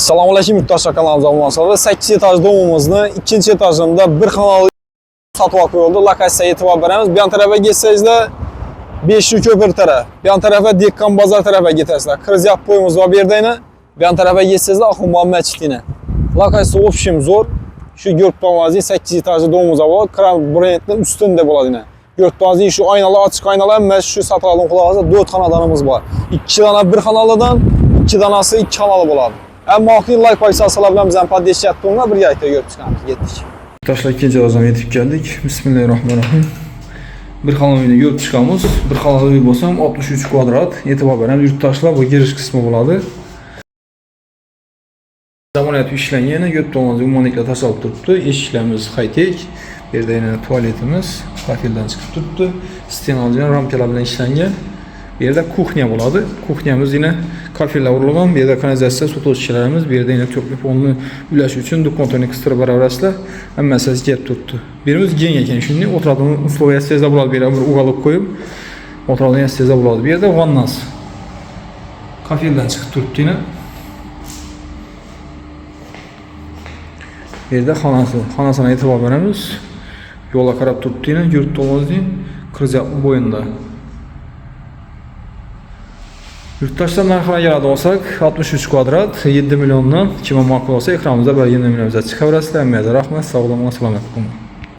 Assalamualaikum yurttaşlar, kanalımıza hoş geldiniz. 8 etaj domumuzun 2. etajında bir kanallı satılık oldu. Lokasiya etibar beremiz. Bir yan tarafa geçseniz de 5 köpür taraf. Bir yan tarafa Dekkan bazar tarafa geçersiniz. Kriz yap boyumuz var bir yerdeyine. Bir yan tarafa geçseniz de Axun Muhammed Çitine. Lokasiya opşim zor. Şu görüntülerinizi 8 etajlı domumuz var. Kran brendin üstünde buladı. Görüntülerinizi şu aynalı açık aynalı ama şu satılığın kulağınızda 4 kanadanımız var. 2 tane bir kanalıdan 2 tanesi 2 kanalı buladı. Ama akıyın like paylaşsa salabilen bizden paddeş yattığında bir yayıkta görüp çıkarmış. Gittik. Arkadaşlar ikinci azam yetip geldik. Bismillahirrahmanirrahim. Bir kanal oyunu görüp çıkamız. Bir kanal oyunu bolsam 63 kvadrat. Yetib berem yurttaşlar bu giriş kısmı buladı. Zamaniyat işlengeni götürüldüğümüz ümumilikle tasarruf tuttu. Eşiklerimiz high-tech. Bir de yine tuvaletimiz kafilden çıkıp tuttu. Stenalıcan ramkalar bilen işlengen. Bir yerde kuxnya buladı. Kuxnyamız yine kafirle vurulgan. Bir yerde kanalizasiya su toz şişelerimiz. Bir yerde yine tökülüp onu üləş üçün konteyner kıstırıp beraberasla hem meselesi gelip tuttu. Birimiz gen eken şimdi oturadığımız usluğa esteza buladı. Bir yerde uğalıp koyup oturadığımız esteza buladı. Bir yerde vannaz. Kafirden çıkıp tuttu yine. Bir yerde xanası. Xanasına etibar veremiz. Yola karab tuttu yine. Yurt dolmaz değil. Kriz yapma boyunda. Yurttaşlar narxına yaradı olsak 63 kvadrat 7 milyondan kime makul olsa ekranımızda böyle 20 milyon bize çıkavrasılar. Rahmet, sağ olun, selamet olun.